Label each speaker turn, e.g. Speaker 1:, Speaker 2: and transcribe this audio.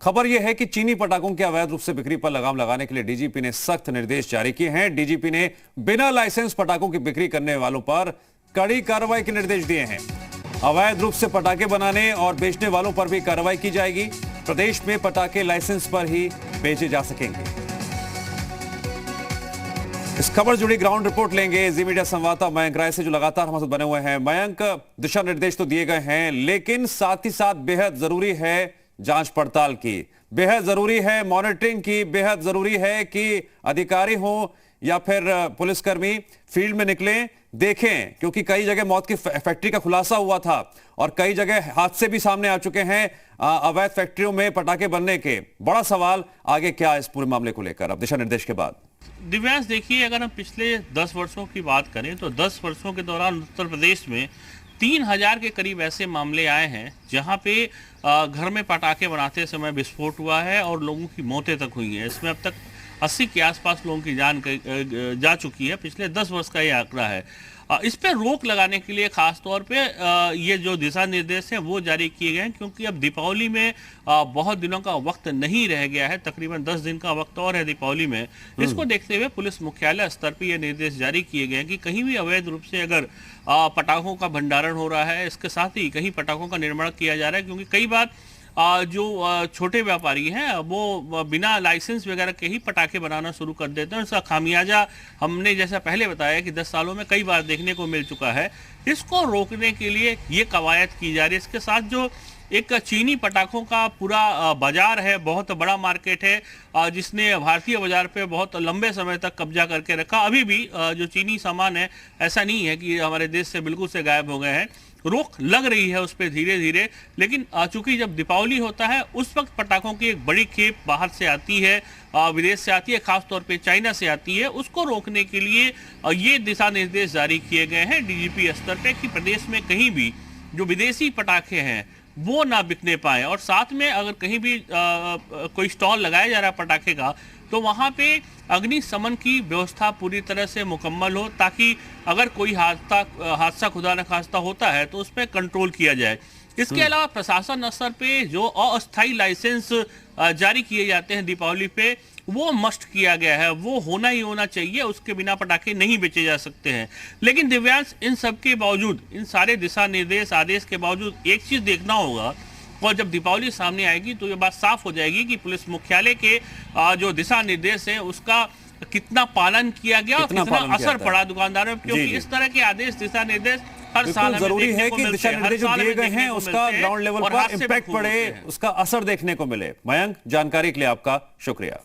Speaker 1: खबर यह है कि चीनी पटाखों के अवैध रूप से बिक्री पर लगाम लगाने के लिए डीजीपी ने सख्त निर्देश जारी किए हैं। डीजीपी ने बिना लाइसेंस पटाखों की बिक्री करने वालों पर कड़ी कार्रवाई के निर्देश दिए हैं। अवैध रूप से पटाखे बनाने और बेचने वालों पर भी कार्रवाई की जाएगी। प्रदेश में पटाखे लाइसेंस पर ही बेचे जा सकेंगे। इस खबर जुड़ी ग्राउंड रिपोर्ट लेंगे जी मीडिया संवाददाता मयंक राय से, जो लगातार हमारे साथ बने हुए हैं। मयंक, दिशा निर्देश तो दिए गए हैं, लेकिन साथ ही साथ बेहद जरूरी है जांच पड़ताल की, बेहद जरूरी है मॉनिटरिंग की, बेहद जरूरी है कि अधिकारी हो या फिर पुलिसकर्मी फील्ड में निकलें, देखें, क्योंकि कई जगह मौत की फैक्ट्री का खुलासा हुआ था और कई जगह हादसे भी सामने आ चुके हैं अवैध फैक्ट्रियों में पटाखे बनने के। बड़ा सवाल आगे क्या है इस पूरे मामले को लेकर अब दिशा निर्देश के बाद?
Speaker 2: दिव्यांश, देखिए, अगर हम पिछले 10 वर्षों की बात करें तो 10 वर्षों के दौरान उत्तर प्रदेश में 3000 के करीब ऐसे मामले आए हैं जहां पे घर में पटाखे बनाते समय विस्फोट हुआ है और लोगों की मौतें तक हुई हैं। इसमें अब तक 80 के आसपास लोगों की जान जा चुकी है। पिछले 10 वर्ष का ये आंकड़ा है। इस पे रोक लगाने के लिए खास तौर पे ये जो दिशा निर्देश हैं वो जारी किए गए हैं, क्योंकि अब दीपावली में बहुत दिनों का वक्त नहीं रह गया है। तकरीबन 10 दिन का वक्त और है दीपावली में। इसको देखते हुए पुलिस मुख्यालय स्तर पर ये निर्देश जारी किए गए हैं कि कहीं भी अवैध रूप से अगर पटाखों का भंडारण हो रहा है, इसके साथ ही कहीं पटाखों का निर्माण किया जा रहा है, क्योंकि कई बार जो छोटे व्यापारी हैं वो बिना लाइसेंस वगैरह के ही पटाखे बनाना शुरू कर देते हैं। इसका खामियाजा हमने जैसा पहले बताया कि 10 सालों में कई बार देखने को मिल चुका है। इसको रोकने के लिए ये कवायद की जा रही है। इसके साथ जो एक चीनी पटाखों का पूरा बाजार है, बहुत बड़ा मार्केट है, जिसने भारतीय बाजार पे बहुत लंबे समय तक कब्जा करके रखा। अभी भी जो चीनी सामान है, ऐसा नहीं है कि हमारे देश से बिल्कुल से गायब हो गए हैं। रोक लग रही है उस पर धीरे धीरे, लेकिन चूंकि जब दीपावली होता है उस वक्त पटाखों की एक बड़ी खेप बाहर से आती है, विदेश से आती है, खासतौर पे चाइना से आती है। उसको रोकने के लिए ये दिशा निर्देश जारी किए गए हैं डीजीपी स्तर पे कि प्रदेश में कहीं भी जो विदेशी पटाखे हैं वो ना बिकने पाए, और साथ में अगर कहीं भी कोई स्टॉल लगाया जा रहा है पटाखे का तो वहां पे अग्निशमन की व्यवस्था पूरी तरह से मुकम्मल हो, ताकि अगर कोई हादसा खुदा न खास्ता होता है तो उस पर कंट्रोल किया जाए। इसके अलावा प्रशासन स्तर पे जो अस्थायी लाइसेंस जारी किए जाते हैं दीपावली पे, वो मस्ट किया गया है, वो होना ही होना चाहिए। उसके बिना पटाखे नहीं बेचे जा सकते हैं। लेकिन दिव्यांश, इन सब के बावजूद, इन सारे दिशा निर्देश आदेश के बावजूद एक चीज देखना होगा, और जब दीपावली सामने आएगी तो ये बात साफ हो जाएगी कि पुलिस मुख्यालय के जो दिशा निर्देश है उसका कितना पालन किया गया और कितना असर पड़ा दुकानदारों पर, क्योंकि इस तरह के आदेश दिशा निर्देश हर साल
Speaker 1: जरूरी है कि दिशा निर्देश जो दिए गए हैं उसका ग्राउंड लेवल पर इम्पैक्ट पड़े, उसका असर देखने को मिले। मयंक, जानकारी के लिए आपका शुक्रिया।